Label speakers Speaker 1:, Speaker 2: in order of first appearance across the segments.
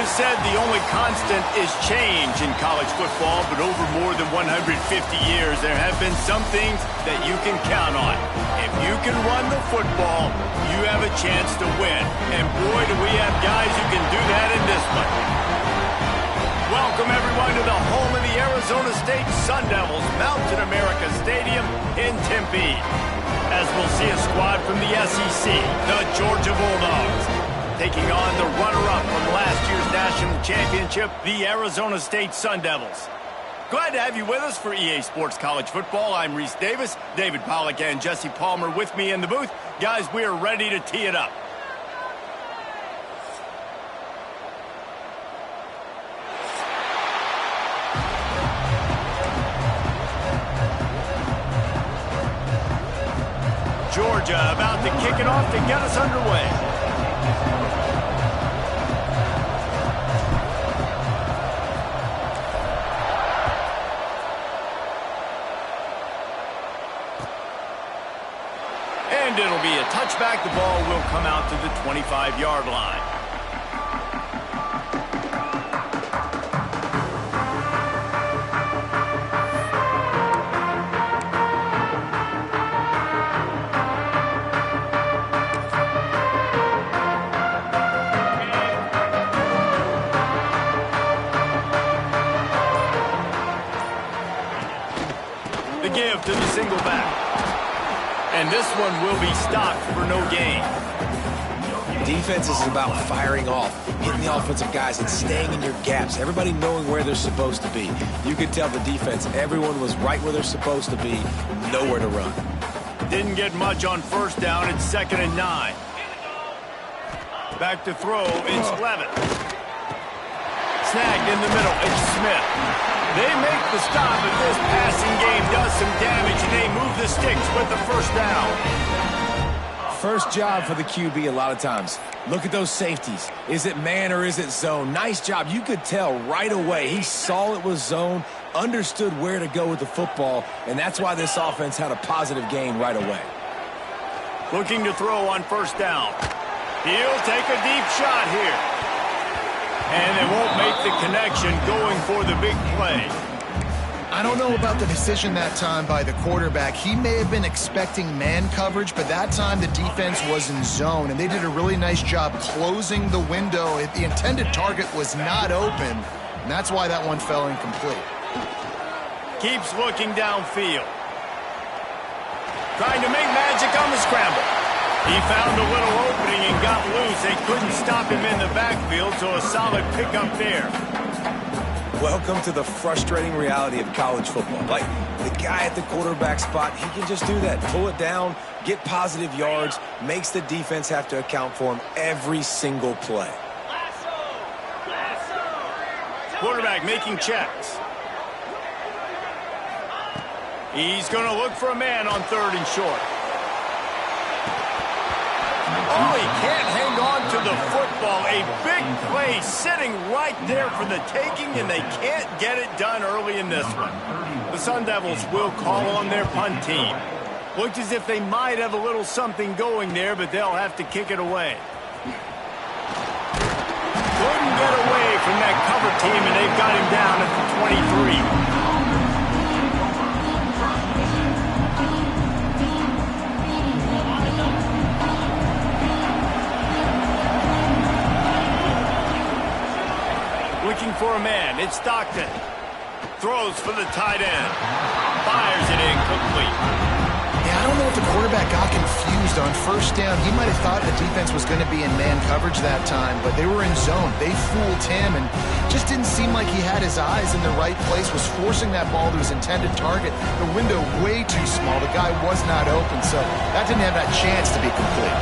Speaker 1: is said the only constant is change in college football, but over more than 150 years, there have been some things that you can count on. If you can run the football, you have a chance to win. And boy, do we have guys who can do that in this one. Welcome, everyone, to the home of the Arizona State Sun Devils, Mountain America Stadium in Tempe. As we'll see a squad from the SEC, the Georgia Bulldogs, taking on the runner-up from last year's national championship, the Arizona State Sun Devils. Glad to have you with us for EA Sports College Football. I'm Reese Davis, David Pollack and Jesse Palmer with me in the booth. Guys, we are ready to tee it up. Georgia about to kick it off to get us underway. And it'll be a touchback. The ball will come out to the 25-yard line. The give to the single back. And this one will be stopped for no gain.
Speaker 2: Defense is about firing off, hitting the offensive guys, and staying in your gaps. Everybody knowing where they're supposed to be. You could tell the defense, everyone was right where they're supposed to be, nowhere to run.
Speaker 1: Didn't get much on first down. It's 2nd and 9. Back to throw. It's Levitt. Snagged in the middle. It's Smith. They make the stop, but this passing game does some damage, and they move the sticks with the first down.
Speaker 2: First job for the QB a lot of times. Look at those safeties. Is it man or is it zone? Nice job. You could tell right away. He saw it was zone, understood where to go with the football, and that's why this offense had a positive gain right away.
Speaker 1: Looking to throw on first down. He'll take a deep shot here. And they won't make the connection going for the big play.
Speaker 3: I don't know about the decision that time by the quarterback. He may have been expecting man coverage, but that time the defense was in zone, and they did a really nice job closing the window. The intended target was not open, and that's why that one fell incomplete.
Speaker 1: Keeps looking downfield. Trying to make magic on the scramble. He found a little opening and got loose. They couldn't stop him in the backfield, so a solid pickup there.
Speaker 2: Welcome to the frustrating reality of college football. Like, the guy at the quarterback spot, he can just do that. Pull it down, get positive yards, makes the defense have to account for him every single play.
Speaker 1: Quarterback making checks. He's going to look for a man on 3rd and short. Oh, he can't hang on to the football. A big play sitting right there for the taking, and they can't get it done early in this one. The Sun Devils will call on their punt team. Looks as if they might have a little something going there, but they'll have to kick it away. Couldn't get away from that cover team, and they've got him down at the 23. Looking for a man. It's Stockton. Throws for the tight end. Fires it incomplete.
Speaker 3: Yeah, I don't know if the quarterback got confused on first down. He might have thought the defense was going to be in man coverage that time, but they were in zone. They fooled him, and just didn't seem like he had his eyes in the right place, was forcing that ball to his intended target. The window way too small. The guy was not open, so that didn't have that chance to be complete.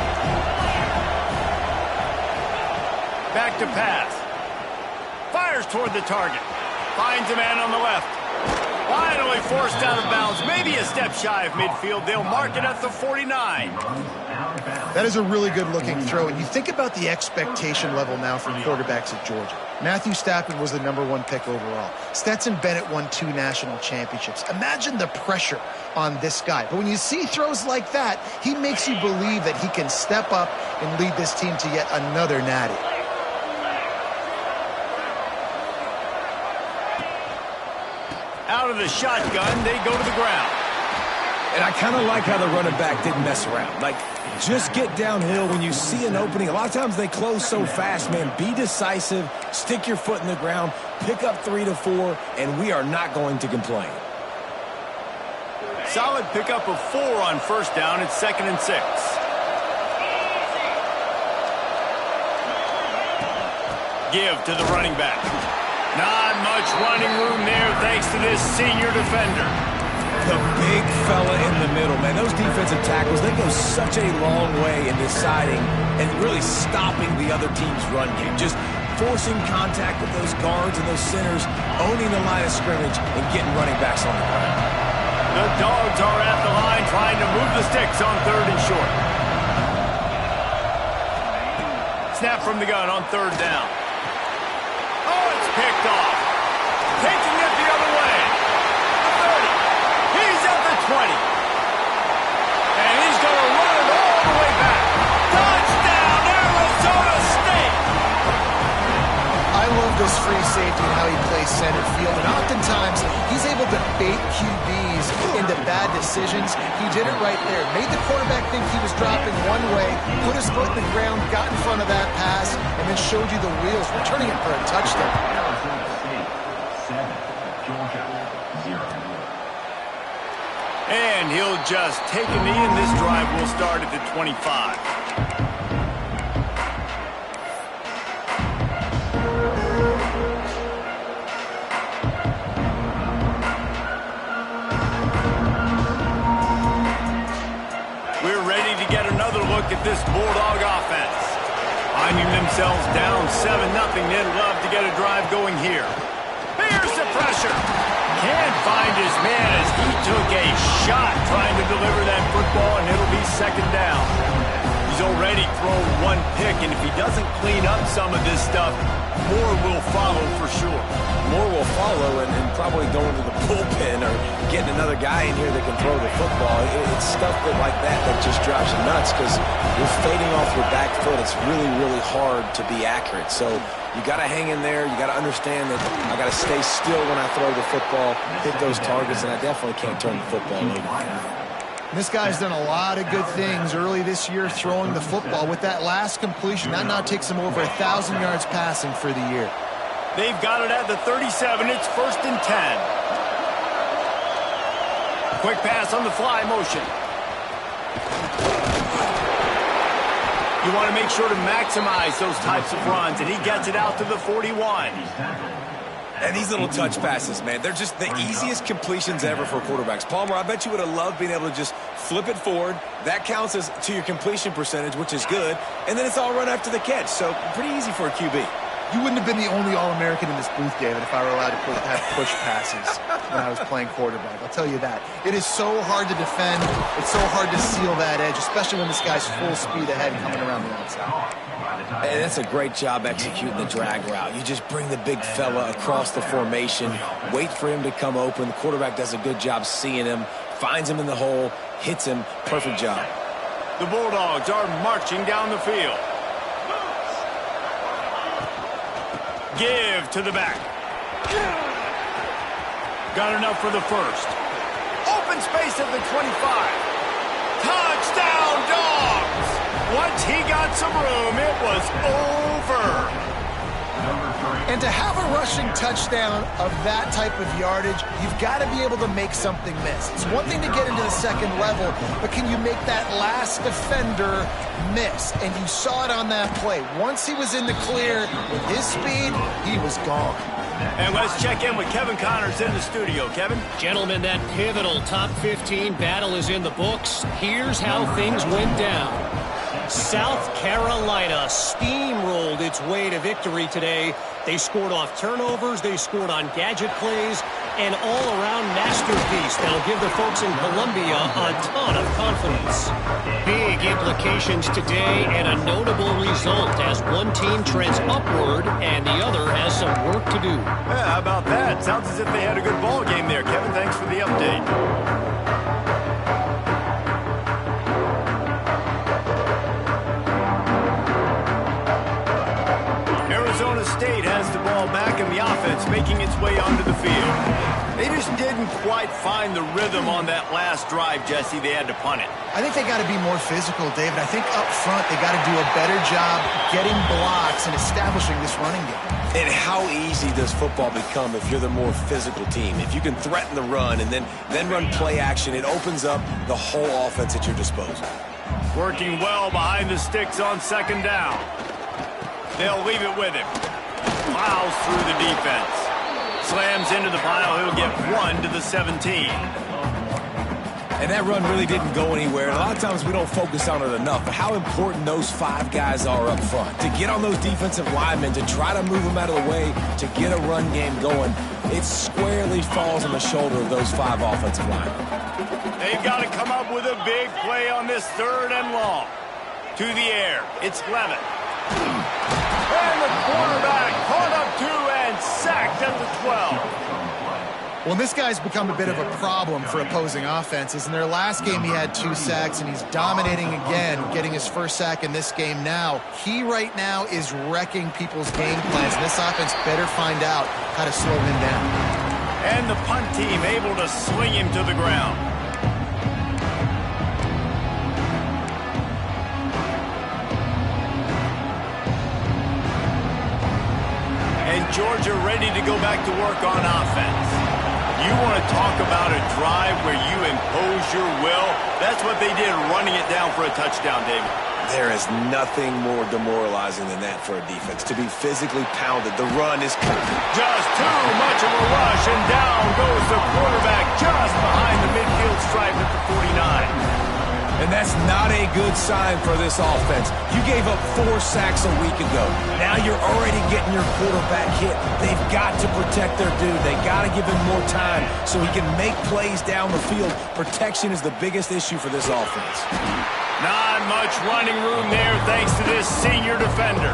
Speaker 1: Back to pass. Fires toward the target. Finds a man on the left. Finally forced out of bounds. Maybe a step shy of midfield. They'll mark it at the 49.
Speaker 3: That is a really good-looking throw. And you think about the expectation level now for quarterbacks at Georgia. Matthew Stafford was the #1 pick overall. Stetson Bennett won 2 national championships. Imagine the pressure on this guy. But when you see throws like that, he makes you believe that he can step up and lead this team to yet another natty.
Speaker 1: of the shotgun, they go to the ground.
Speaker 2: And I kind of like how the running back didn't mess around. Like, just get downhill when you see an opening. A lot of times they close so fast, man. Be decisive, stick your foot in the ground, pick up 3 to 4, and we are not going to complain.
Speaker 1: Solid pickup of 4 on first down. It's 2nd and 6. Give to the running back. Not much running room there thanks to this senior defender.
Speaker 2: The big fella in the middle, man. Those defensive tackles, they go such a long way in deciding and really stopping the other team's run game. Just forcing contact with those guards and those centers, owning the line of scrimmage, and getting running backs on the ground.
Speaker 1: The Dogs are at the line trying to move the sticks on 3rd and short. Snap from the gun on 3rd down. Oh, it's picked off. Taking it the other way. The 30. He's at the 20. And he's going to run it all the way back. Touchdown, Arizona State!
Speaker 3: I love this free safety and how he plays center field. And oftentimes, he's able to bait QBs into bad decisions. He did it right there. Made the quarterback think he was dropping one way, put his foot in the ground, got in front of that pass, and then showed you the wheels, returning it for a touchdown.
Speaker 1: And he'll just take a knee, and this drive will start at the 25. We're ready to get another look at this Bulldog offense. Finding themselves down 7-0, they'd love to get a drive going here. Here's the pressure. Can't find his man as he took a shot trying to deliver that football, and it'll be 2nd down. He's already thrown 1 pick, and if he doesn't clean up some of this stuff, more will follow for sure.
Speaker 2: More will follow, and probably going to the bullpen or getting another guy in here that can throw the football. It's stuff like that just drives you nuts because you're fading off your back foot. It's really, really hard to be accurate. So you got to hang in there. You got to understand that I got to stay still when I throw the football, hit those targets, and I definitely can't turn the football over.
Speaker 3: This guy's done a lot of good things early this year throwing the football. With that last completion, that now takes him over 1,000 yards passing for the year.
Speaker 1: They've got it at the 37. It's 1st and 10. Quick pass on the fly motion. You want to make sure to maximize those types of runs, and he gets it out to the 41.
Speaker 2: And these little touch passes, man, they're just the easiest completions ever for quarterbacks. Palmer, I bet you would have loved being able to just flip it forward. That counts as to your completion percentage, which is good. And then it's all run after the catch. So pretty easy for a QB.
Speaker 3: You wouldn't have been the only All-American in this booth, David, if I were allowed to have push passes when I was playing quarterback. I'll tell you that. It is so hard to defend. It's so hard to seal that edge, especially when this guy's full speed ahead coming around the outside.
Speaker 2: And that's a great job executing the drag route. You just bring the big fella across the formation, wait for him to come open. The quarterback does a good job seeing him, finds him in the hole, hits him. Perfect job.
Speaker 1: The Bulldogs are marching down the field. Give to the back. Got enough for the first. Open space at the 25. Touchdown, Dogs! Once he got some room, it was over.
Speaker 3: And to have a rushing touchdown of that type of yardage, you've got to be able to make something miss. It's one thing to get into the second level, but can you make that last defender miss? And you saw it on that play. Once he was in the clear with his speed, he was gone.
Speaker 1: And let's check in with Kevin Connors in the studio. Kevin?
Speaker 4: Gentlemen, that pivotal top 15 battle is in the books. Here's how things went down. South Carolina steamrolled its way to victory today. They scored off turnovers, they scored on gadget plays, an all-around masterpiece that'll give the folks in Columbia a ton of confidence. Big implications today and a notable result as one team trends upward and the other has some work to do.
Speaker 1: Yeah, how about that? Sounds as if they had a good ball game there. Kevin, thanks for the update. Arizona State has the ball back in the offense, making its way onto the field. They just didn't quite find the rhythm on that last drive, Jesse. They had to punt it.
Speaker 3: I think they got to be more physical, David. I think up front they got to do a better job getting blocks and establishing this running game.
Speaker 2: And how easy does football become if you're the more physical team? If you can threaten the run and then run play action, it opens up the whole offense at your disposal.
Speaker 1: Working well behind the sticks on second down. They'll leave it with him. Plows through the defense. Slams into the pile. He'll get 1 to the 17.
Speaker 2: And that run really didn't go anywhere. And a lot of times we don't focus on it enough. But how important those 5 guys are up front. To get on those defensive linemen, to try to move them out of the way, to get a run game going, it squarely falls on the shoulder of those 5 offensive linemen.
Speaker 1: They've got to come up with a big play on this 3rd and long. To the air. It's Levitt. And the quarterback caught up 2 and sacked at the 12.
Speaker 3: Well, this guy's become a bit of a problem for opposing offenses. In their last game, he had 2 sacks, and he's dominating again, getting his first sack in this game now. He right now is wrecking people's game plans, and this offense better find out how to slow him down.
Speaker 1: And the punt team able to sling him to the ground. And Georgia ready to go back to work on offense. You want to talk about a drive where you impose your will? That's what they did, running it down for a touchdown, David.
Speaker 2: There is nothing more demoralizing than that for a defense. To be physically pounded. The run is
Speaker 1: just too much of a rush, and down goes the quarterback just behind the midfield stripe at the 49.
Speaker 2: And that's not a good sign for this offense. You gave up 4 sacks a week ago. Now you're already getting your quarterback hit. They've got to protect their dude. They got to give him more time so he can make plays down the field. Protection is the biggest issue for this offense.
Speaker 1: Not much running room there thanks to this senior defender.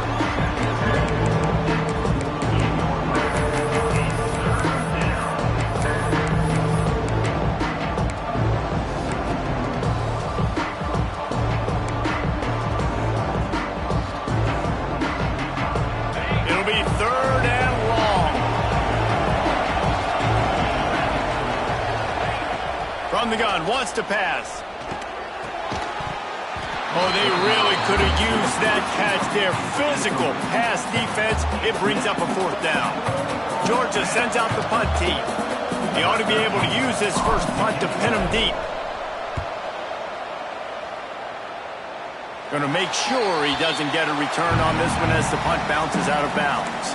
Speaker 1: From the gun, wants to pass. Oh, they really could have used that catch there. Physical pass defense. It brings up a 4th down. Georgia sends out the punt team. He ought to be able to use his first punt to pin him deep. Going to make sure he doesn't get a return on this one as the punt bounces out of bounds.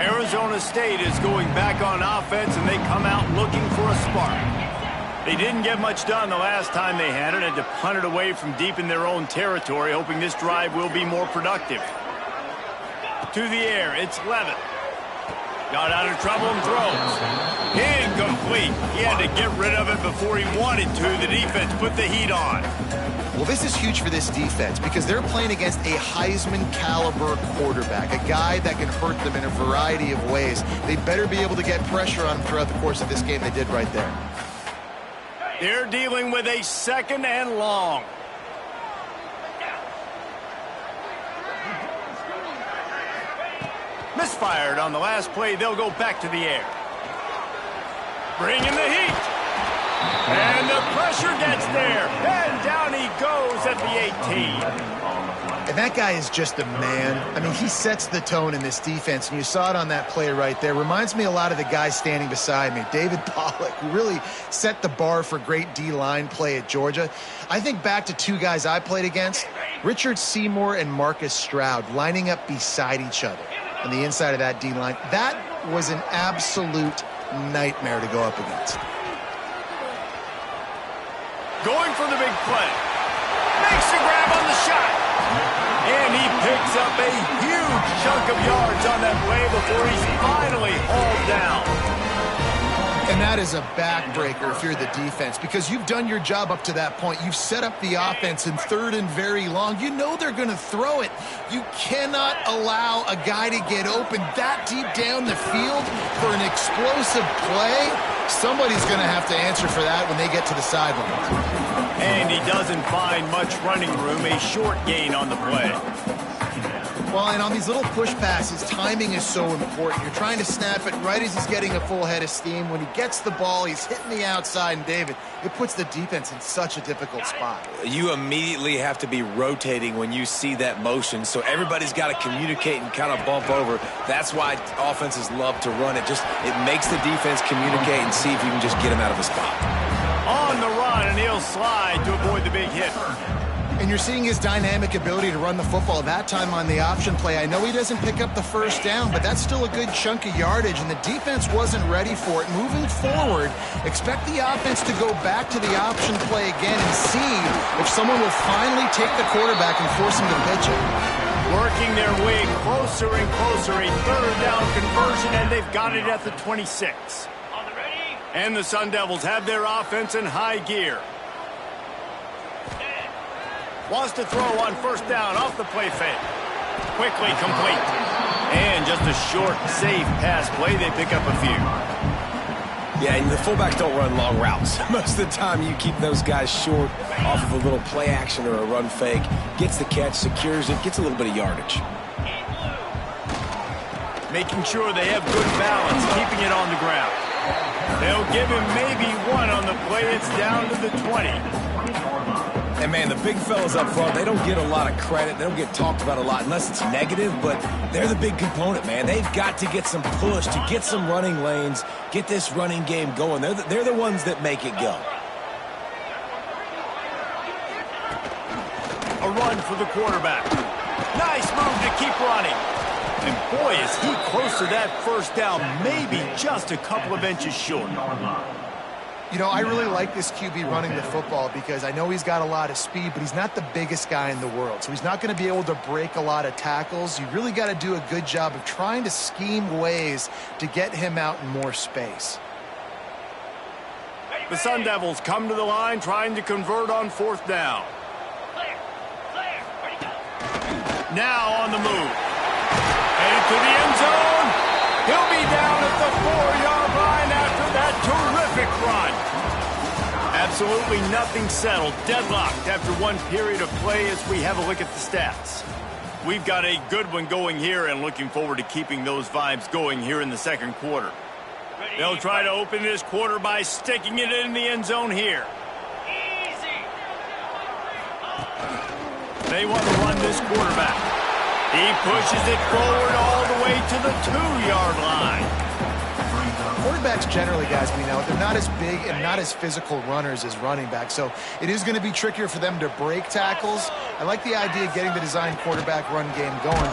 Speaker 1: Arizona State is going back on offense, and they come out looking for a spark. They didn't get much done the last time they had it, and to punt it away from deep in their own territory, hoping this drive will be more productive. To the air, it's Levitt. Got out of trouble and throws. Incomplete. He had to get rid of it before he wanted to. The defense put the heat on.
Speaker 3: Well, this is huge for this defense because they're playing against a Heisman-caliber quarterback, a guy that can hurt them in a variety of ways. They better be able to get pressure on him throughout the course of this game. They did right there.
Speaker 1: They're dealing with a 2nd and long. Misfired on the last play. They'll go back to the air. Bring in the heat. And the pressure gets there. And down he goes at the 18.
Speaker 3: And that guy is just a man. I mean, he sets the tone in this defense, and you saw it on that play right there. Reminds me a lot of the guy standing beside me, David Pollock, who really set the bar for great D-line play at Georgia. I think back to 2 guys I played against, Richard Seymour and Marcus Stroud, lining up beside each other on the inside of that D-line. That was an absolute nightmare to go up against.
Speaker 1: Going for the big play. Makes the grab on the shot. And he picks up a huge chunk of yards on that play before he's finally hauled down.
Speaker 3: And that is a backbreaker if you're the defense, because you've done your job up to that point. You've set up the offense in 3rd and very long. You know they're going to throw it. You cannot allow a guy to get open that deep down the field for an explosive play. Somebody's going to have to answer for that when they get to the sidelines.
Speaker 1: And he doesn't find much running room, a short gain on the play.
Speaker 3: Well, and on these little push passes, timing is so important. You're trying to snap it right as he's getting a full head of steam. When he gets the ball, he's hitting the outside, and David, it puts the defense in such a difficult spot.
Speaker 2: You immediately have to be rotating when you see that motion, so everybody's got to communicate and kind of bump over. That's why offenses love to run it. It makes the defense communicate and see if you can just get him out of a spot.
Speaker 1: On the run, and he'll slide to avoid the big hit.
Speaker 3: And you're seeing his dynamic ability to run the football that time on the option play. I know he doesn't pick up the first down, but that's still a good chunk of yardage, and the defense wasn't ready for it. Moving forward, expect the offense to go back to the option play again and see if someone will finally take the quarterback and force him to pitch it.
Speaker 1: Working their way closer and closer, a third down conversion, and they've got it at the 26. And the Sun Devils have their offense in high gear. Wants to throw on first down off the play fake. Quickly complete. And just a short, safe pass play. They pick up a few.
Speaker 2: Yeah, and the fullbacks don't run long routes. Most of the time you keep those guys short off of a little play action or a run fake. Gets the catch, secures it, gets a little bit of yardage.
Speaker 1: Making sure they have good balance, keeping it on the ground. They'll give him maybe one on the play. It's down to the 20.
Speaker 2: And, man, the big fellas up front, they don't get a lot of credit. They don't get talked about a lot unless it's negative, but they're the big component, man. They've got to get some push, to get some running lanes, get this running game going. They're the ones that make it go.
Speaker 1: A run for the quarterback. Nice move to keep running. And, boy, is he close to that first down, maybe just a couple of inches short.
Speaker 3: You know, I really like this QB running the football because I know he's got a lot of speed, but he's not the biggest guy in the world. So he's not going to be able to break a lot of tackles. You really got to do a good job of trying to scheme ways to get him out in more space.
Speaker 1: The Sun Devils come to the line trying to convert on fourth down. Now on the move. Headed to the end zone. He'll be down at the 4-yard line after that terrific run. Absolutely nothing settled. Deadlocked after one period of play as we have a look at the stats. We've got a good one going here and looking forward to keeping those vibes going here in the second quarter. They'll try to open this quarter by sticking it in the end zone here. They want to run this quarterback. He pushes it forward all the way to the 2-yard line.
Speaker 3: Quarterbacks generally, guys, we know, they're not as big and not as physical runners as running backs, so it is going to be trickier for them to break tackles. I like the idea of getting the design quarterback run game going.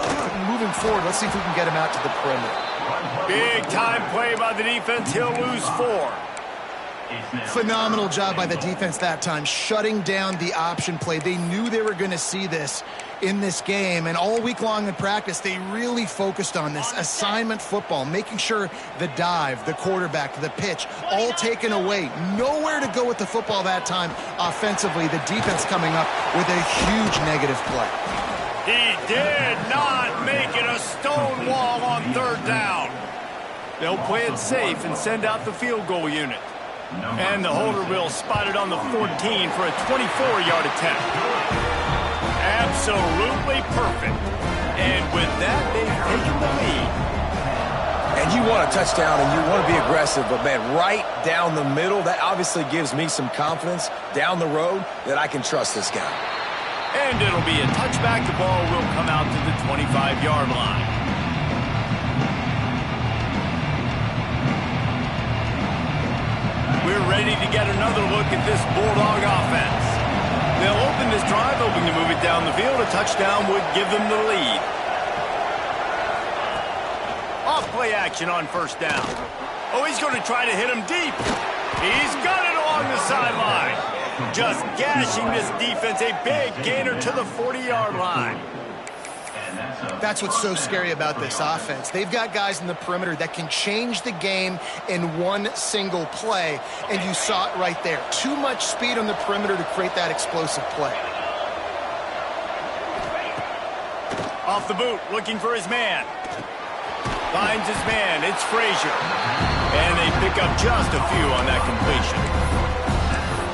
Speaker 3: Moving forward, let's see if we can get him out to the perimeter.
Speaker 1: Big time play by the defense. He'll lose 4.
Speaker 3: Phenomenal job by the defense that time, shutting down the option play. They knew they were going to see this in this game, and all week long in practice, they really focused on this assignment football, making sure the dive, the quarterback, the pitch, all taken away. Nowhere to go with the football that time offensively. The defense coming up with a huge negative play.
Speaker 1: He did not make it a stone wall on third down. They'll play it safe and send out the field goal unit. And the holder will spot it on the 14 for a 24-yard attempt. Absolutely perfect. And with that, they've taken the lead.
Speaker 2: And you want a touchdown and you want to be aggressive, but, man, right down the middle, that obviously gives me some confidence down the road that I can trust this guy.
Speaker 1: And it'll be a touchback. The ball will come out to the 25-yard line. We're ready to get another look at this Bulldog offense. They'll open this drive, hoping to move it down the field. A touchdown would give them the lead. Off play action on first down. Oh, he's going to try to hit him deep. He's got it along the sideline. Just gashing this defense. A big gainer to the 40-yard line.
Speaker 3: That's what's so scary about this offense. They've got guys in the perimeter that can change the game in one single play, and you saw it right there. Too much speed on the perimeter to create that explosive play.
Speaker 1: Off the boot, looking for his man. Finds his man. It's Frazier. And they pick up just a few on that completion.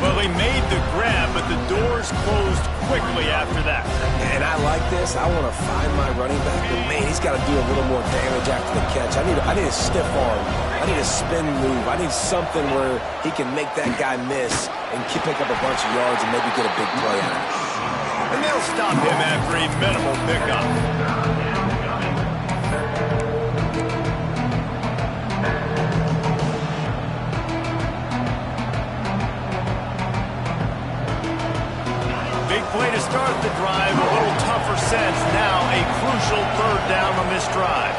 Speaker 1: Well, he made the grab, but the doors closed quickly after that.
Speaker 2: And I like this. I want to find my running back, but man, he's got to do a little more damage after the catch. I need a stiff arm. I need a spin move. I need something where he can make that guy miss and pick up a bunch of yards and maybe get a big play out of it.
Speaker 1: And they'll stop him after a minimal pickup. Big play to start the drive, a little tougher sense. Now a crucial third down on this drive.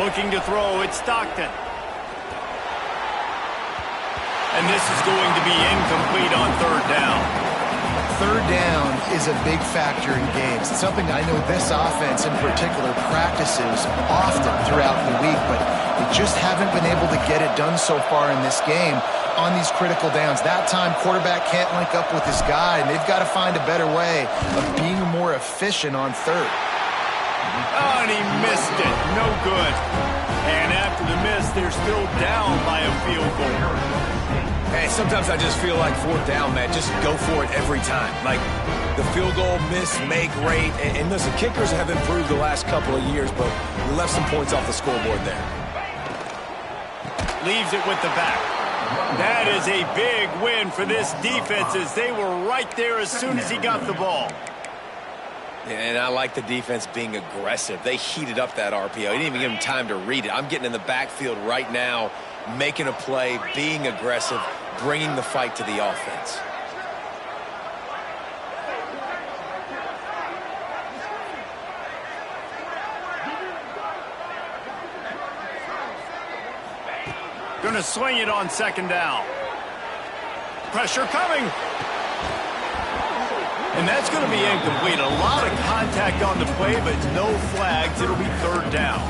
Speaker 1: Looking to throw, it's Stockton. And this is going to be incomplete on third down.
Speaker 3: Third down is a big factor in games. It's something I know this offense in particular practices often throughout the week, but they just haven't been able to get it done so far in this game on these critical downs. That time, quarterback can't link up with his guy, and they've got to find a better way of being more efficient on third.
Speaker 1: Oh, and he missed it. No good. And after the miss, they're still down by a field goal.
Speaker 2: Hey, sometimes I just feel like fourth down, man. Just go for it every time. Like the field goal, miss, make rate. And listen, kickers have improved the last couple of years, but we left some points off the scoreboard there.
Speaker 1: Leaves it with the back. That is a big win for this defense as they were right there as soon as he got the ball.
Speaker 2: And I like the defense being aggressive. They heated up that RPO. He didn't even give him time to read it. I'm getting in the backfield right now, making a play, being aggressive, bringing the fight to the offense.
Speaker 1: Going to swing it on second down. Pressure coming. And that's going to be incomplete. A lot of contact on the play, but no flags. It'll be third down.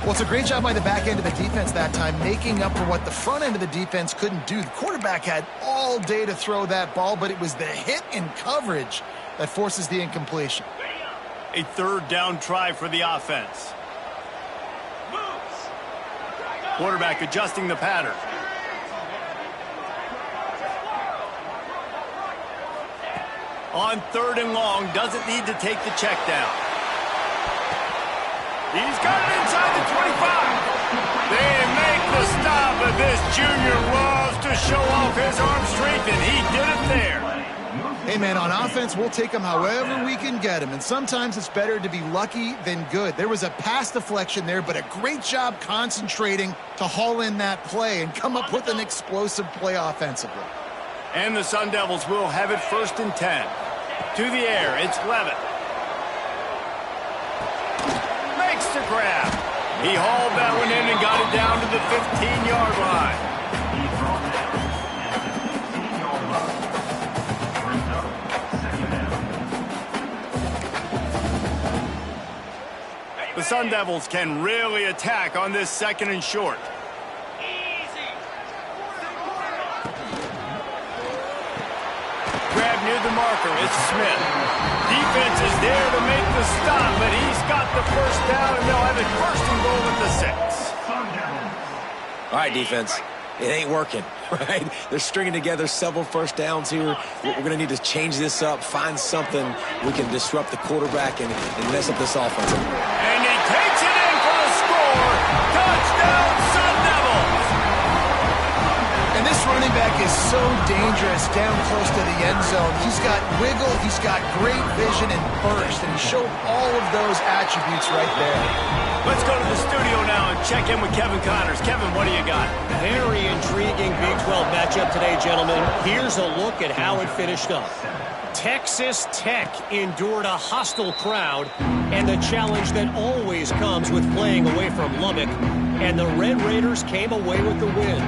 Speaker 3: Well, it's a great job by the back end of the defense that time, making up for what the front end of the defense couldn't do. The quarterback had all day to throw that ball, but it was the hit and coverage that forces the incompletion.
Speaker 1: A third down try for the offense. Quarterback adjusting the pattern. On third and long, doesn't need to take the check down. He's got it inside the 25. They make the stop, but this junior loves to show off his arm strength, and he did it there.
Speaker 3: Hey, man, on offense, we'll take them however we can get them, and sometimes it's better to be lucky than good. There was a pass deflection there, but a great job concentrating to haul in that play and come up with an explosive play offensively.
Speaker 1: And the Sun Devils will have it first and 10. To the air, it's Levitt. Makes the grab. He hauled that one in and got it down to the 15-yard line. The Sun Devils can really attack on this second and short. Grab near the marker. It's Smith. Defense is there to make the stop, but he's got the first down, and they'll have it first and goal at the 6.
Speaker 2: All right, defense. It ain't working, right? They're stringing together several first downs here. We're going to need to change this up, find something we can disrupt the quarterback and mess up this offense.
Speaker 1: And he takes it in for the score. Touchdown, Sun Devils.
Speaker 3: And this running back is so dangerous down close to the end zone. He's got wiggle, he's got great vision and burst, and he showed all of those attributes right there.
Speaker 1: Let's go to the studio now and check in with Kevin Connors. Kevin, what do you got?
Speaker 4: Very intriguing Big 12 matchup today, gentlemen. Here's a look at how it finished up. Texas Tech endured a hostile crowd and the challenge that always comes with playing away from Lubbock, and the Red Raiders came away with the win.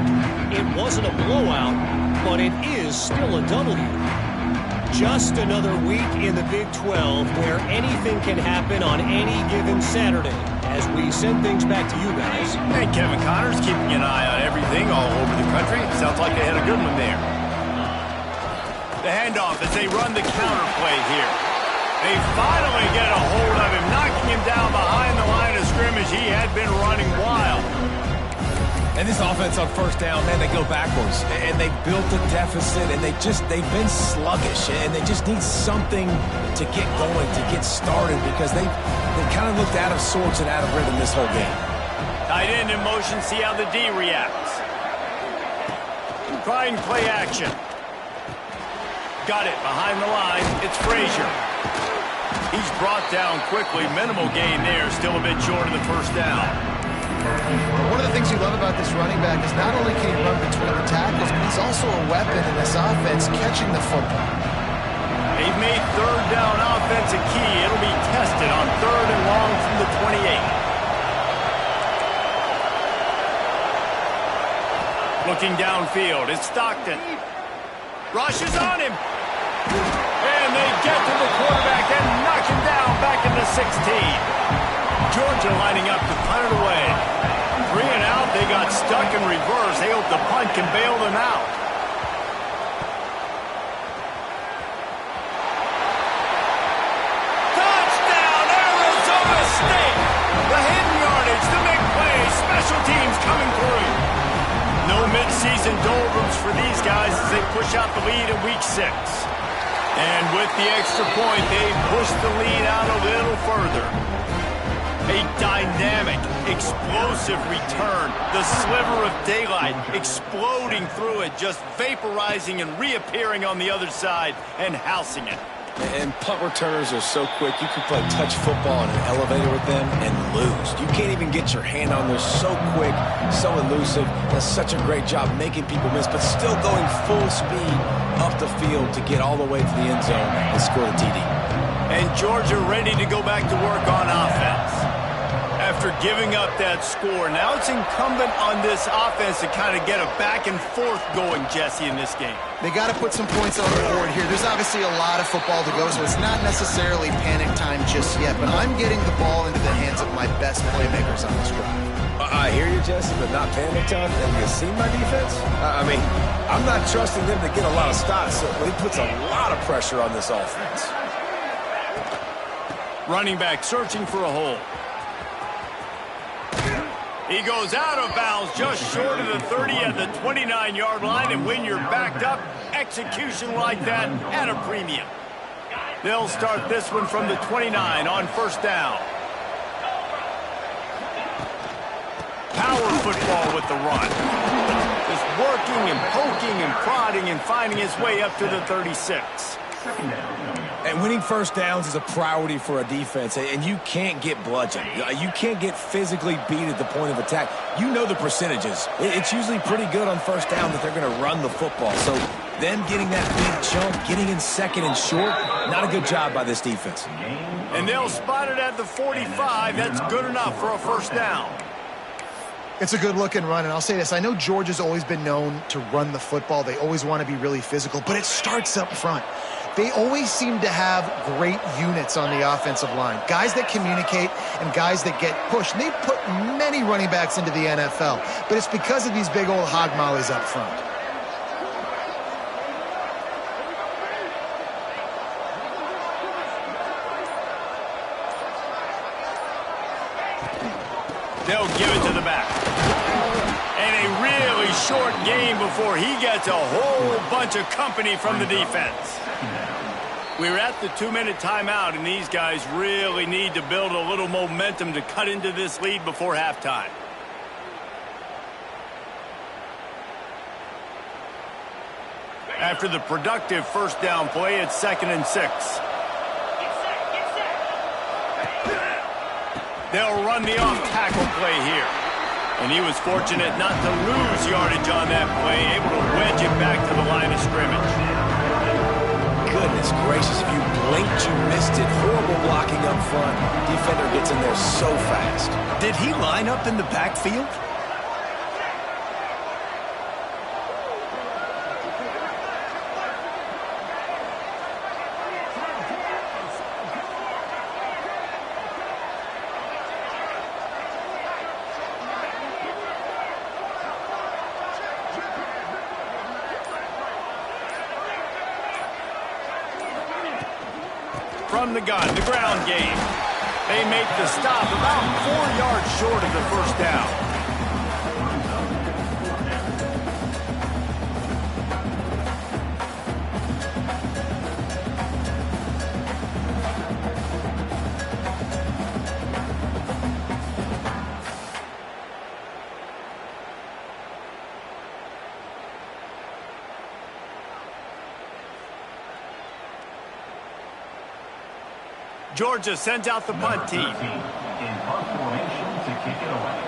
Speaker 4: It wasn't a blowout, but it is still a W. Just another week in the Big 12 where anything can happen on any given Saturday. As we send things back to you guys.
Speaker 1: Hey, Kevin Connors keeping an eye on everything all over the country. Sounds like they had a good one there. The handoff as they run the counter play here. They finally get a hold of him, knocking him down behind the line of scrimmage. He had been running wild.
Speaker 2: And this offense on first down, man, they go backwards. And they built a deficit, and they've been sluggish. And they just need something to get going, to get started, because they kind of looked out of sorts and out of rhythm this whole game.
Speaker 1: Tight end in motion, see how the D reacts. Trying play action. Got it behind the line. It's Frazier. He's brought down quickly. Minimal gain there. Still a bit short of the first down.
Speaker 3: One of the things you love about this running back is not only can he run between the tackles, but he's also a weapon in this offense catching the football.
Speaker 1: They've made third down offense a key. It'll be tested on 3rd and long from the 28. Looking downfield, it's Stockton. Rushes on him. And they get to the quarterback and knock him down back in the 16. Georgia lining up to punt it away. 3 and out, they got stuck in reverse. They hope the punt can bail them out. Touchdown, Arizona State! The hidden yardage, the big play, special teams coming through. No midseason doldrums for these guys as they push out the lead in week 6. And with the extra point, they push the lead out a little further. A dynamic, explosive return. The sliver of daylight exploding through it, just vaporizing and reappearing on the other side and housing it.
Speaker 2: And punt returners are so quick. You can play touch football in an elevator with them and lose. You can't even get your hand on them. So quick, so elusive. Does such a great job making people miss, but still going full speed up the field to get all the way to the end zone and score the TD.
Speaker 1: And Georgia ready to go back to work on offense. After giving up that score, now it's incumbent on this offense to kind of get a back and forth going, Jesse, in this game.
Speaker 3: They got to put some points on the board here. There's obviously a lot of football to go, so it's not necessarily panic time just yet, but I'm getting the ball into the hands of my best playmakers on this drive.
Speaker 2: I hear you, Jesse, but not panic time. Have you seen my defense? I mean, I'm not trusting them to get a lot of stops, so he puts a lot of pressure on this offense.
Speaker 1: Running back searching for a hole. He goes out of bounds just short of the 30 at the 29-yard line, and when you're backed up, execution like that at a premium. They'll start this one from the 29 on first down. Power football with the run. Just working and poking and prodding and finding his way up to the 36.
Speaker 2: And winning first downs is a priority for a defense, and you can't get bludgeoned. You can't get physically beat at the point of attack. You know the percentages. It's usually pretty good on first down that they're going to run the football. So them getting that big chunk, getting in second and short, not a good job by this defense.
Speaker 1: And they'll spot it at the 45. That's good enough for a first down.
Speaker 3: It's a good-looking run, and I'll say this. I know Georgia's always been known to run the football. They always want to be really physical, but it starts up front. They always seem to have great units on the offensive line. Guys that communicate and guys that get pushed. And they've put many running backs into the NFL, but it's because of these big old hog mollies up front.
Speaker 1: They'll give it to the back. And a really short game before he gets a whole bunch of company from the defense. We're at the 2-minute timeout, and these guys really need to build a little momentum to cut into this lead before halftime. After the productive first down play, it's 2nd and 6. They'll run the off-tackle play here. And he was fortunate not to lose yardage on that play, able to wedge it back to the line of scrimmage.
Speaker 2: Goodness gracious, if you blinked, you missed it. Horrible blocking up front. Defender gets in there so fast.
Speaker 1: Did he line up in the backfield? From the gun, the ground game. They make the stop about 4 yards short of the first down. Georgia sends out the punt team.
Speaker 5: In punt formation to kick it away.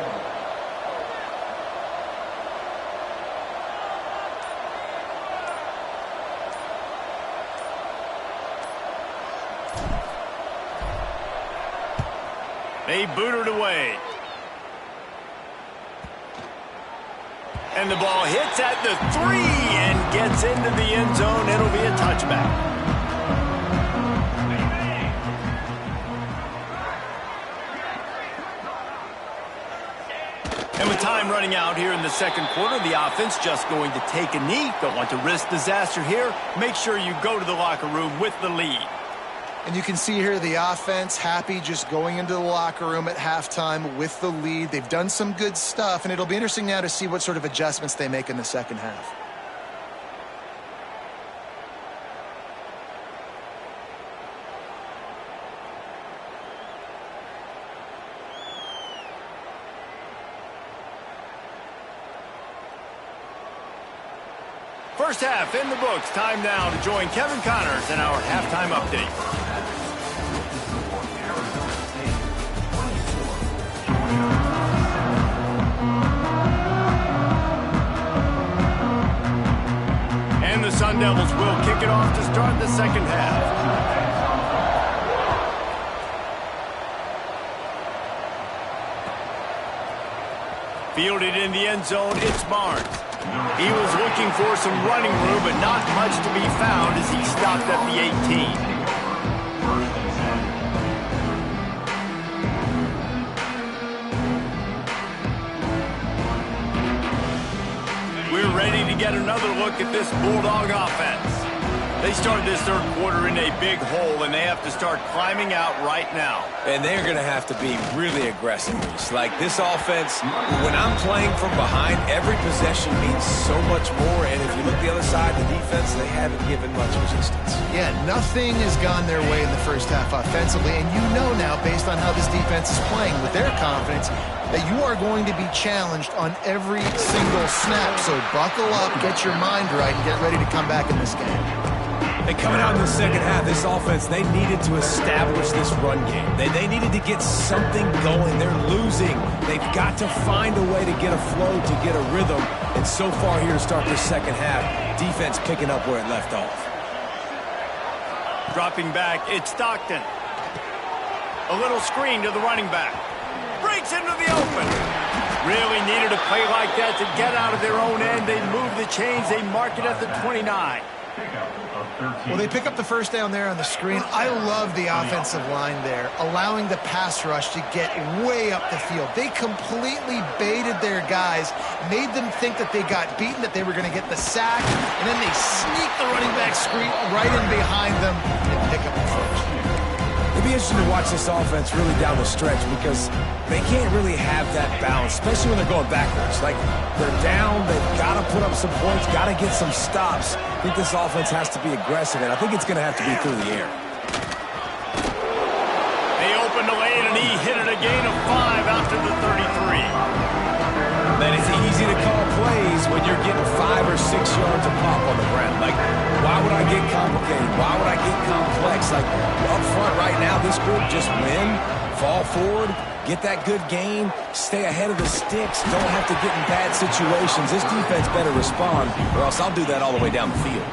Speaker 1: They boot it away. And the ball hits at the 3 and gets into the end zone. It'll be a touchback. And with time running out here in the second quarter, the offense just going to take a knee. Don't want to risk disaster here. Make sure you go to the locker room with the lead.
Speaker 3: And you can see here the offense happy just going into the locker room at halftime with the lead. They've done some good stuff, and it'll be interesting now to see what sort of adjustments they make in the second half.
Speaker 1: First half in the books. Time now to join Kevin Connors in our halftime update. And the Sun Devils will kick it off to start the second half. Fielded in the end zone, it's Barnes. He was looking for some running room, but not much to be found as he stopped at the 18. We're ready to get another look at this Bulldog offense. They start this third quarter in a big hole, and they have to start climbing out right now.
Speaker 2: And they're going to have to be really aggressive. Like this offense, when I'm playing from behind, every possession means so much more. And if you look the other side, the defense, they haven't given much resistance.
Speaker 3: Yeah, nothing has gone their way in the first half offensively. And you know now, based on how this defense is playing with their confidence, that you are going to be challenged on every single snap. So buckle up, get your mind right, and get ready to come back in this game.
Speaker 2: And coming out in the second half, this offense, they needed to establish this run game. They needed to get something going. They're losing. They've got to find a way to get a flow, to get a rhythm. And so far here to start the second half, defense picking up where it left off.
Speaker 1: Dropping back, it's Stockton. A little screen to the running back. Breaks into the open. Really needed a play like that to get out of their own end. They move the chains. They mark it at the 29.
Speaker 3: Well, they pick up the first down there on the screen. I love the offensive line there, allowing the pass rush to get way up the field. They completely baited their guys, made them think that they got beaten, that they were going to get the sack, and then they sneak the running back screen right in behind them and pick up the first.
Speaker 2: It'd be interesting to watch this offense really down the stretch because they can't really have that balance, especially when they're going backwards. Like, they're down, they've got to put up some points, got to get some stops. I think this offense has to be aggressive, and I think it's going to have to be through the air.
Speaker 1: They opened the lane, and he hit it a gain of 5 after the 33.
Speaker 2: Then it's easy to call plays when you're getting 5 or 6 yards of pop on the ground. Like, why would I get complicated? Why would I get complex? Like, up front right now, this group just win, fall forward, get that good gain, stay ahead of the sticks, don't have to get in bad situations. This defense better respond, or else I'll do that all the way down the field.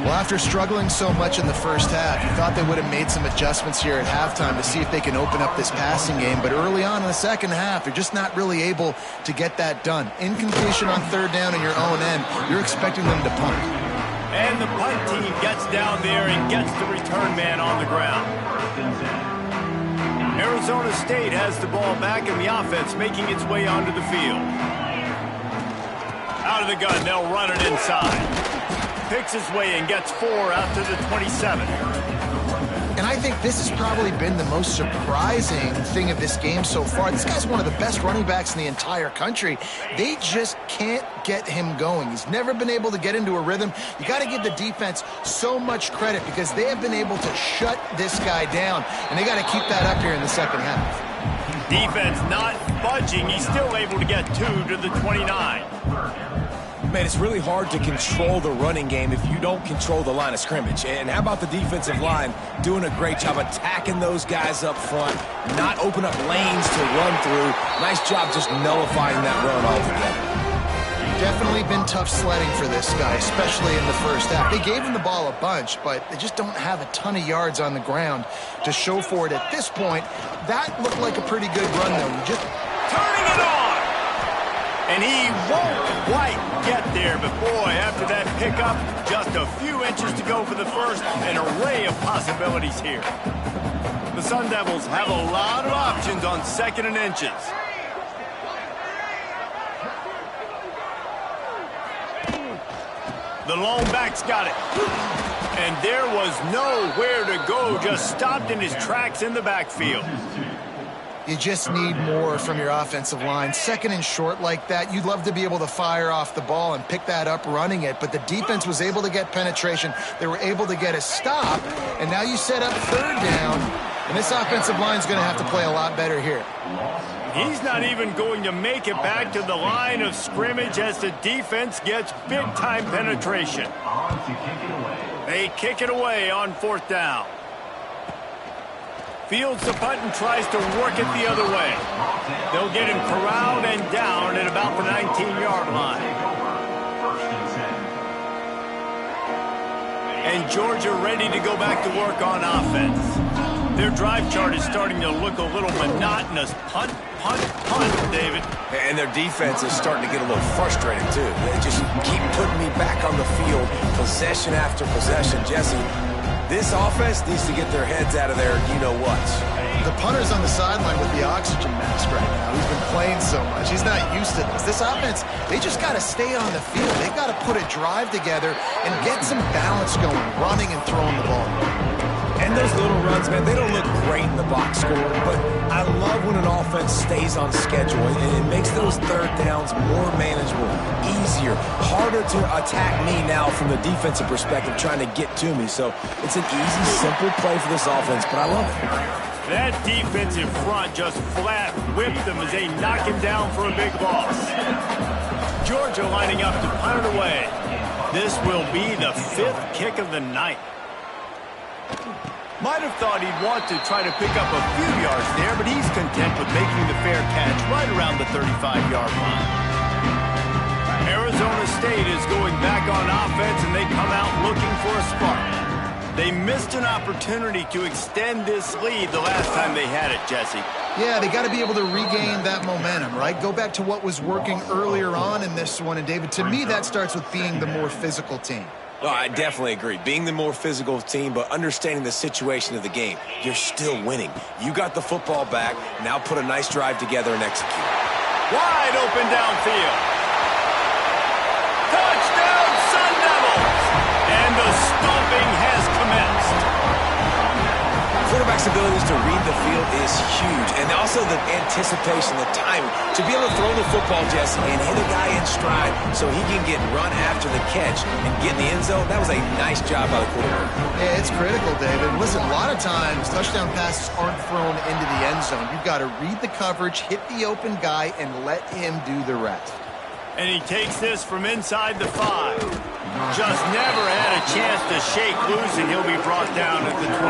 Speaker 3: Well, after struggling so much in the first half, you thought they would have made some adjustments here at halftime to see if they can open up this passing game. But early on in the second half, they're just not really able to get that done. Incompletion on third down in your own end, you're expecting them to punt.
Speaker 1: And the punt team gets down there and gets the return man on the ground. Arizona State has the ball back, and the offense making its way onto the field. Out of the gun, they'll run it inside. Picks his way and gets 4 out to the 27.
Speaker 3: And I think this has probably been the most surprising thing of this game so far. This guy's one of the best running backs in the entire country. They just can't get him going. He's never been able to get into a rhythm. You got to give the defense so much credit because they have been able to shut this guy down, and they got to keep that up here in the second half.
Speaker 1: Defense not budging. He's still able to get 2 to the 29.
Speaker 2: Man, it's really hard to control the running game if you don't control the line of scrimmage. And how about the defensive line doing a great job attacking those guys up front, not open up lanes to run through. Nice job just nullifying that run altogether.
Speaker 3: Definitely been tough sledding for this guy, especially in the first half. They gave him the ball a bunch, but they just don't have a ton of yards on the ground to show for it at this point. That looked like a pretty good run, though. You just
Speaker 1: turning it on! And he won't quite get there, but boy, after that pickup, just a few inches to go for the first, an array of possibilities here. The Sun Devils have a lot of options on 2nd and inches. The lone back's got it. And there was nowhere to go, just stopped in his tracks in the backfield.
Speaker 3: You just need more from your offensive line. 2nd and short like that, you'd love to be able to fire off the ball and pick that up running it, but the defense was able to get penetration. They were able to get a stop, and now you set up 3rd down, and this offensive line is going to have to play a lot better here.
Speaker 1: He's not even going to make it back to the line of scrimmage as the defense gets big-time penetration. They kick it away on 4th down. Fields the punt and tries to work it the other way. They'll get him corralled and down at about the 19-yard line. And Georgia ready to go back to work on offense. Their drive chart is starting to look a little monotonous. Punt, punt, punt, David.
Speaker 2: And their defense is starting to get a little frustrated, too. They just keep putting me back on the field, possession after possession. Jesse, this offense needs to get their heads out of there, you-know-what.
Speaker 3: The punter's on the sideline with the oxygen mask right now. He's been playing so much. He's not used to this. This offense, they just got to stay on the field. They've got to put a drive together and get some balance going, running and throwing the ball.
Speaker 2: And those little runs, man, they don't look great in the box score, but I love when an offense stays on schedule, and it makes those 3rd downs more manageable, easier, harder to attack me now from the defensive perspective, trying to get to me. So it's an easy, simple play for this offense, but I love it.
Speaker 1: That defensive front just flat whipped them as they knock him down for a big loss. Georgia lining up to punt it away. This will be the 5th kick of the night. Might have thought he'd want to try to pick up a few yards there, but he's content with making the fair catch right around the 35-yard line. Arizona State is going back on offense, and they come out looking for a spark. They missed an opportunity to extend this lead the last time they had it, Jesse.
Speaker 3: Yeah, they got to be able to regain that momentum, right? Go back to what was working earlier on in this one. And, David, to me, that starts with being the more physical team.
Speaker 2: Well, I definitely agree. Being the more physical team, but understanding the situation of the game. You're still winning. You got the football back. Now put a nice drive together and execute.
Speaker 1: Wide open downfield. Touchdown, Sun Devils! And the stomping has commenced.
Speaker 2: Quarterback's abilities to read the field is huge, and also the anticipation, the timing. To be able to throw the football, Jesse, and hit a guy in stride so he can get run after the catch and get in the end zone, that was a nice job by the quarterback.
Speaker 3: Yeah, it's critical, David. Listen, a lot of times touchdown passes aren't thrown into the end zone. You've got to read the coverage, hit the open guy, and let him do the rest.
Speaker 1: And he takes this from inside the 5. Just never had a chance to shake loose, and he'll be brought down at the 24.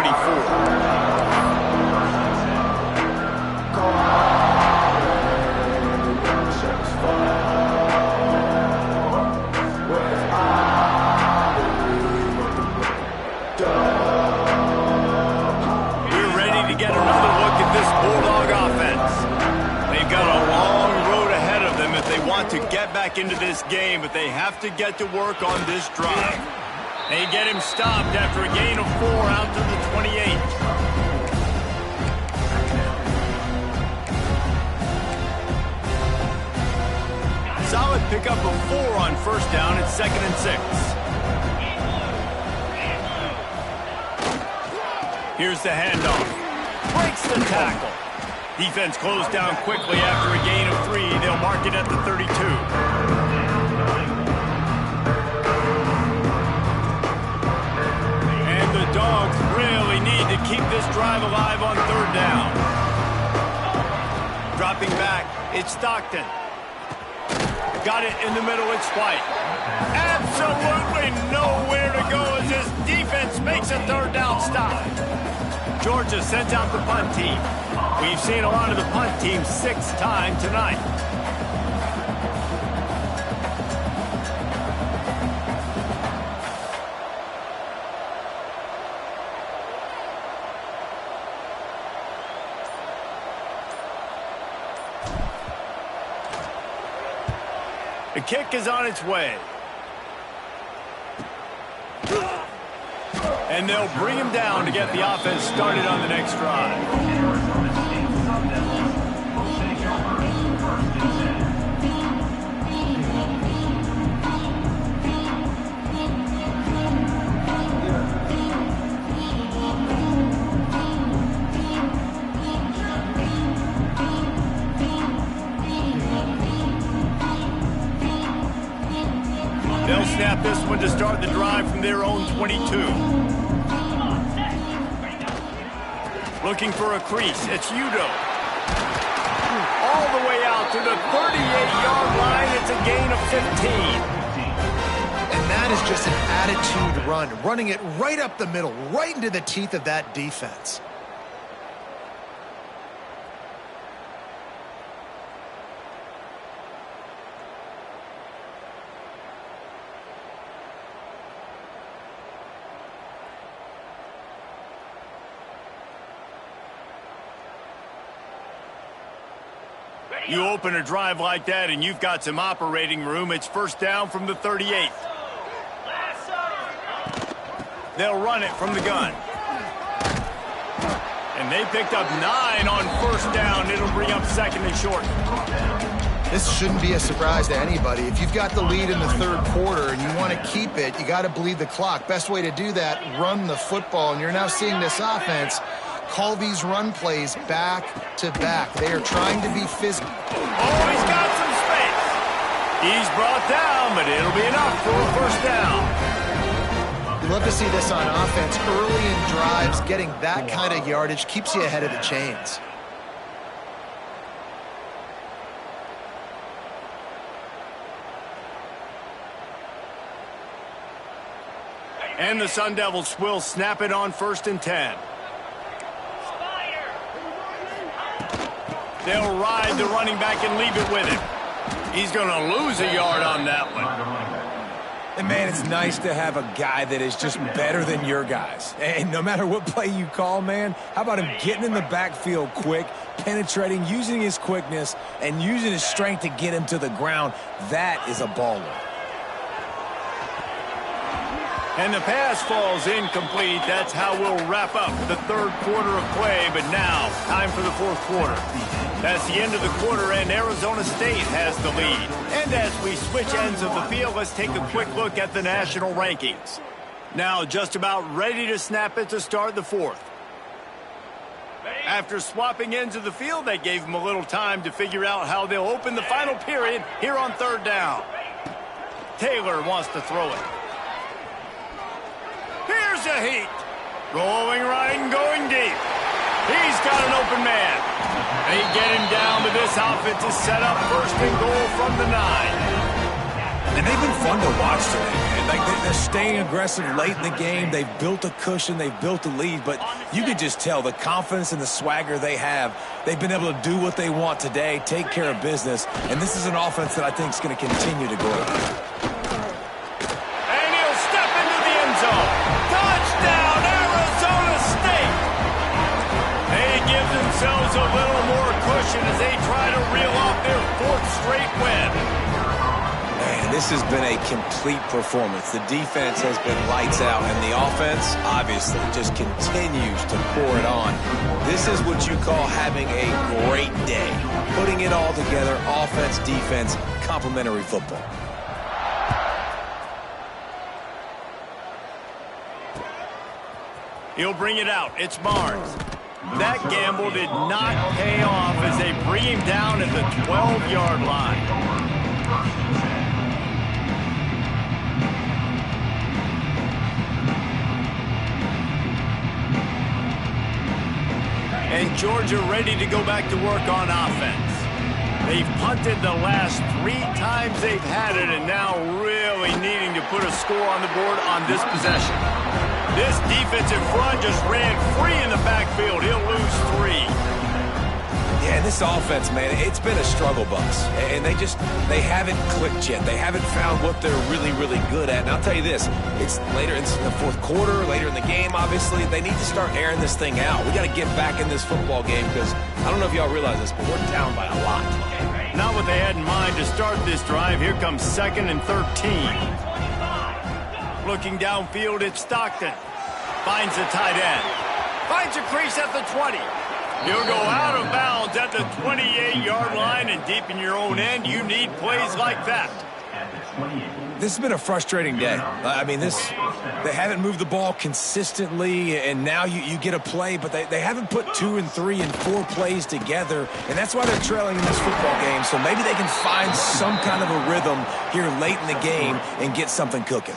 Speaker 1: We're ready to get another look at this Bulldog offense. They've got a long road ahead of them if they want to get back into this game, but they have to get to work on this drive. They get him stopped after a gain of 4 out to the 28. Solid pickup of 4 on 1st down at 2nd and 6. Here's the handoff. Breaks the tackle. Defense closed down quickly after a gain of 3. They'll mark it at the 32. And the Dawgs really need to keep this drive alive on 3rd down. Dropping back, it's Stockton. Got it in the middle, it's White. Absolutely nowhere to go as this defense makes a third down stop. Georgia sends out the punt team. We've seen a lot of the punt team 6 times tonight. The kick is on its way. And they'll bring him down to get the offense started on the next drive. They'll snap this one to start the drive from their own 22. Looking for a crease. It's Udo. All the way out to the 38-yard line. It's a gain of 15.
Speaker 3: And that is just an attitude run, running it right up the middle, right into the teeth of that defense.
Speaker 1: You open a drive like that and you've got some operating room. It's first down from the 38. They'll run it from the gun. And they picked up 9 on first down. It'll bring up second and short.
Speaker 3: This shouldn't be a surprise to anybody. If you've got the lead in the third quarter and you want to keep it, you got to bleed the clock. Best way to do that, run the football. And you're now seeing this offense call these run plays back to back. They are trying to be physical.
Speaker 1: Oh, he's got some space. He's brought down, but it'll be enough for a first down.
Speaker 3: You love to see this on offense. Early in drives, getting that kind of yardage keeps you ahead of the chains.
Speaker 1: And the Sun Devils will snap it on first and 10. They'll ride the running back and leave it with him. He's going to lose a yard on that one.
Speaker 2: And, man, it's nice to have a guy that is just better than your guys. And no matter what play you call, man, how about him getting in the backfield quick, penetrating, using his quickness, and using his strength to get him to the ground? That is a baller.
Speaker 1: And the pass falls incomplete. That's how we'll wrap up the third quarter of play. But now, time for the fourth quarter. That's the end of the quarter, and Arizona State has the lead. And as we switch ends of the field, let's take a quick look at the national rankings. Now, just about ready to snap it to start the fourth. After swapping ends of the field, that gave them a little time to figure out how they'll open the final period here on third down. Taylor wants to throw it. Here's a heat. Rolling right and going deep. He's got an open man. They get him down, but this offense is set up first and goal from the 9.
Speaker 2: And they've been fun to watch today, man. Like they're staying aggressive late in the game. They've built a cushion. They've built a lead. But you can just tell the confidence and the swagger they have. They've been able to do what they want today, take care of business. And this is an offense that I think is going to continue to grow.
Speaker 1: And he'll step into the end zone. Touchdown, Arizona State. They give themselves a little more cushion as they try to reel off their 4th straight win.
Speaker 2: Man, this has been a complete performance. The defense has been lights out, and the offense, obviously, just continues to pour it on. This is what you call having a great day. Putting it all together, offense, defense, complementary football.
Speaker 1: He'll bring it out. It's Barnes. That gamble did not pay off as they bring him down at the 12-yard line. And Georgia ready to go back to work on offense. They've punted the last 3 times they've had it, and now really needing to put a score on the board on this possession. This defensive front just ran free in the backfield. He'll lose 3.
Speaker 2: Yeah, this offense, man, it's been a struggle bus. And they haven't clicked yet. They haven't found what they're really, really good at. And I'll tell you this, it's later in the fourth quarter, later in the game, obviously. They need to start airing this thing out. We got to get back in this football game because I don't know if y'all realize this, but we're down by a lot.
Speaker 1: Not what they had in mind to start this drive. Here comes 2nd and 13. Looking downfield, it's Stockton. Finds the tight end. Finds a crease at the 20. He'll go out of bounds at the 28-yard line, and deep in your own end, you need plays like that.
Speaker 2: This has been a frustrating day. I mean, they haven't moved the ball consistently, and now you get a play, but they haven't put 2 and 3 and 4 plays together, and that's why they're trailing in this football game. So maybe they can find some kind of a rhythm here late in the game and get something cooking.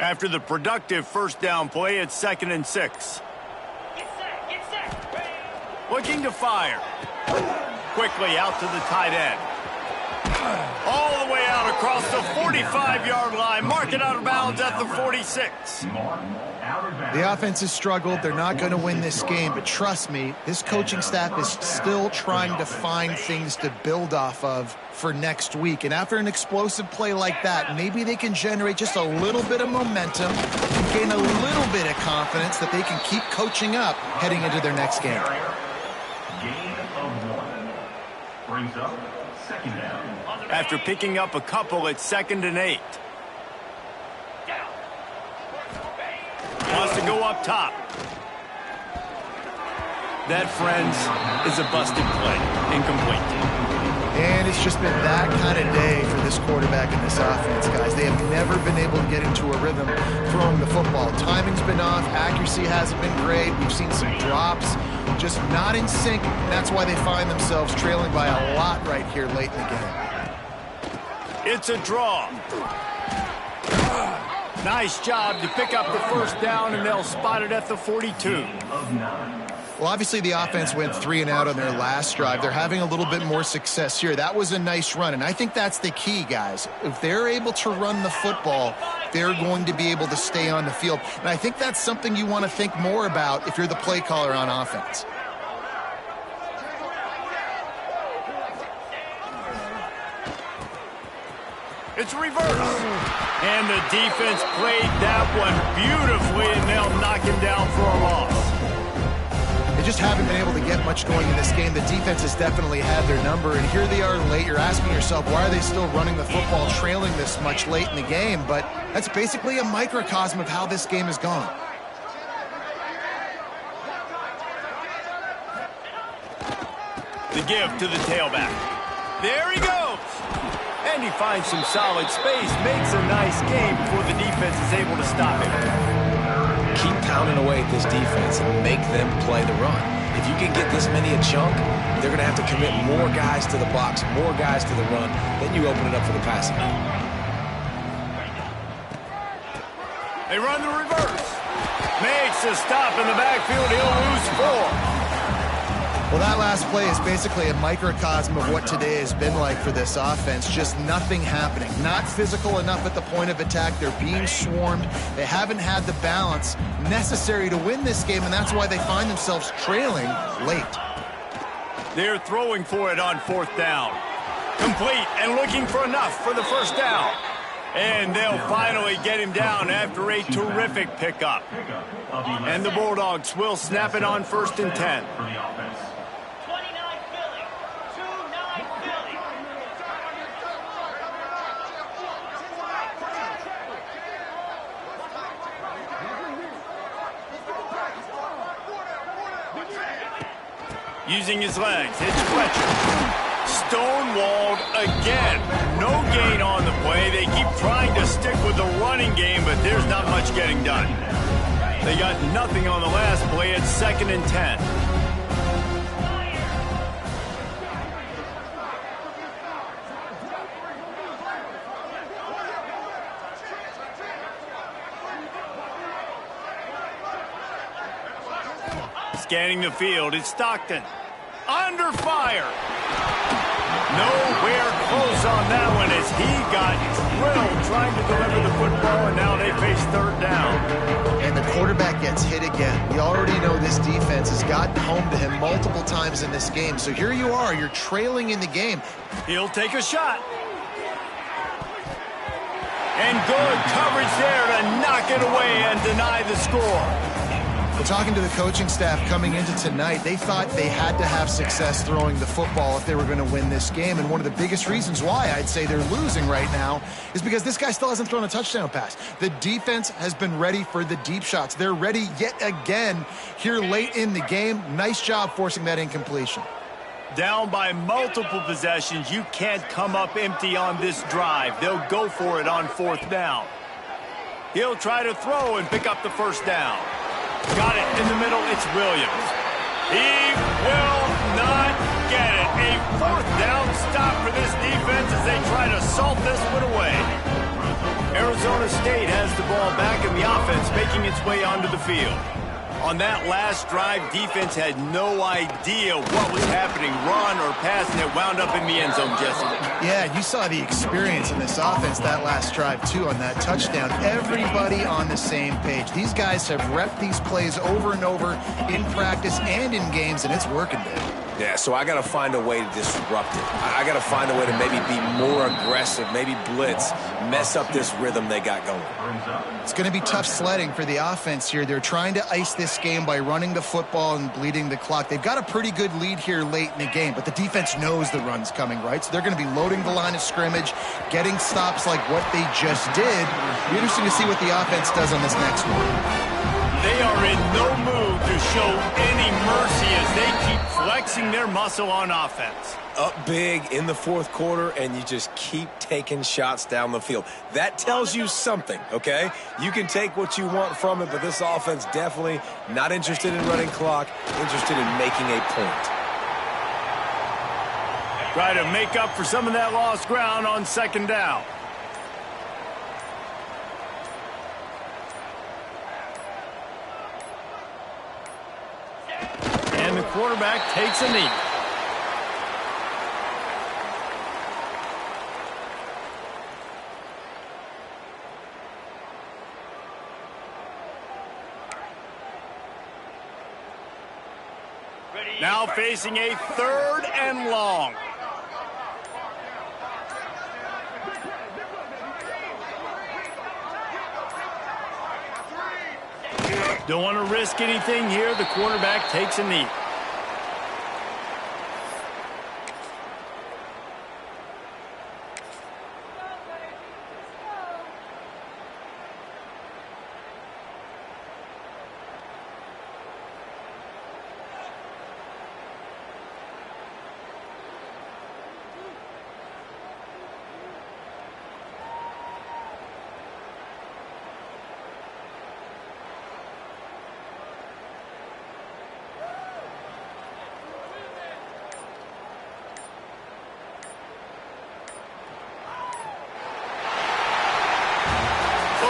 Speaker 1: After the productive first down play, it's 2nd and 6. Looking to fire. Quickly out to the tight end. All the way out across the 45-yard line. Mark it out of bounds at the 46.
Speaker 3: The offense has struggled. They're not going to win this game, but trust me, this coaching staff is still trying to find things to build off of for next week. And after an explosive play like that, maybe they can generate just a little bit of momentum and gain a little bit of confidence that they can keep coaching up heading into their next game.
Speaker 5: Gain of 1. Brings up 2nd down.
Speaker 1: After picking up a couple, it's 2nd and 8. Wants to go up top. That, friends, is a busted play. Incomplete.
Speaker 3: And it's just been that kind of day for this quarterback and this offense, guys. They have never been able to get into a rhythm throwing the football. Timing's been off. Accuracy hasn't been great. We've seen some drops. Just not in sync. And that's why they find themselves trailing by a lot right here late in the game.
Speaker 1: It's a draw. Nice job to pick up the first down, and they'll spot it at the 42.
Speaker 3: Well, obviously the offense went 3 and out on their last drive. They're having a little bit more success here. That was a nice run, and I think that's the key, guys. If they're able to run the football, they're going to be able to stay on the field. And I think that's something you want to think more about if you're the play caller on offense.
Speaker 1: It's reversed. And the defense played that one beautifully, and they'll knock him down for a loss.
Speaker 3: They just haven't been able to get much going in this game. The defense has definitely had their number, and here they are late. You're asking yourself, why are they still running the football trailing this much late in the game? But that's basically a microcosm of how this game has gone.
Speaker 1: The give to the tailback. There he goes. And he finds some solid space, makes a nice game before the defense is able to stop him.
Speaker 2: Keep pounding away at this defense and make them play the run. If you can get this many a chunk, they're going to have to commit more guys to the box, more guys to the run. Then you open it up for the passing.
Speaker 1: They run the reverse. Makes a stop in the backfield. He'll lose 4.
Speaker 3: Well, that last play is basically a microcosm of what today has been like for this offense. Just nothing happening. Not physical enough at the point of attack. They're being swarmed. They haven't had the balance necessary to win this game, and that's why they find themselves trailing late.
Speaker 1: They're throwing for it on 4th down. Complete and looking for enough for the first down. And they'll finally get him down after a terrific pickup. And the Bulldogs will snap it on 1st and 10. Using his legs, it's Fletcher. Stonewalled again. No gain on the play. They keep trying to stick with the running game, but there's not much getting done. They got nothing on the last play. It's 2nd and 10. Scanning the field, it's Stockton. Under fire. Nowhere close on that one as he got drilled trying to deliver the football, and now they face 3rd down.
Speaker 3: And the quarterback gets hit again. We already know this defense has gotten home to him multiple times in this game. So here you are, you're trailing in the game.
Speaker 1: He'll take a shot. And good coverage there to knock it away and deny the score.
Speaker 3: We're talking to the coaching staff coming into tonight. They thought they had to have success throwing the football if they were going to win this game. And one of the biggest reasons why I'd say they're losing right now is because this guy still hasn't thrown a touchdown pass. The defense has been ready for the deep shots. They're ready yet again here late in the game. Nice job forcing that incompletion.
Speaker 1: Down by multiple possessions, you can't come up empty on this drive. They'll go for it on 4th down. He'll try to throw and pick up the first down. Got it in the middle, it's Williams. He will not get it. A 4th down stop for this defense as they try to salt this one away. Arizona State has the ball back in the offense, making its way onto the field. On that last drive, defense had no idea what was happening, run or pass, and it wound up in the end zone, Jesse.
Speaker 3: Yeah, you saw the experience in this offense that last drive, too, on that touchdown. Everybody on the same page. These guys have repped these plays over and over in practice and in games, and it's working, Dave.
Speaker 2: Yeah, so I got to find a way to disrupt it. I got to find a way to maybe be more aggressive, maybe blitz, mess up this rhythm they got going.
Speaker 3: It's going to be tough sledding for the offense here. They're trying to ice this game by running the football and bleeding the clock. They've got a pretty good lead here late in the game, but the defense knows the run's coming, right? So they're going to be loading the line of scrimmage, getting stops like what they just did. It'll be interesting to see what the offense does on this next one.
Speaker 1: They are in no mood to show any mercy as they keep flexing their muscle on offense.
Speaker 2: Up big in the 4th quarter, and you just keep taking shots down the field. That tells you something, okay? You can take what you want from it, but this offense definitely not interested in running clock, interested in making a point.
Speaker 1: Try to make up for some of that lost ground on 2nd down. And the quarterback takes a knee. Now facing a 3rd and long. Don't want to risk anything here. The quarterback takes a knee.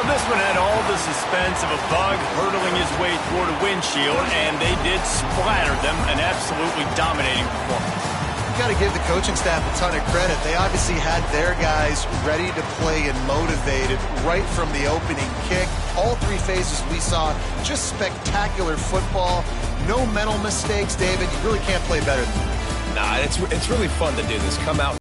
Speaker 1: This one had all the suspense of a bug hurtling his way toward a windshield, and they did splatter them. An absolutely dominating performance.
Speaker 3: Got to give the coaching staff a ton of credit. They obviously had their guys ready to play and motivated right from the opening kick. All three phases we saw, just spectacular football. No mental mistakes, David. You really can't play better than that.
Speaker 2: Nah, it's really fun to do this. Come out.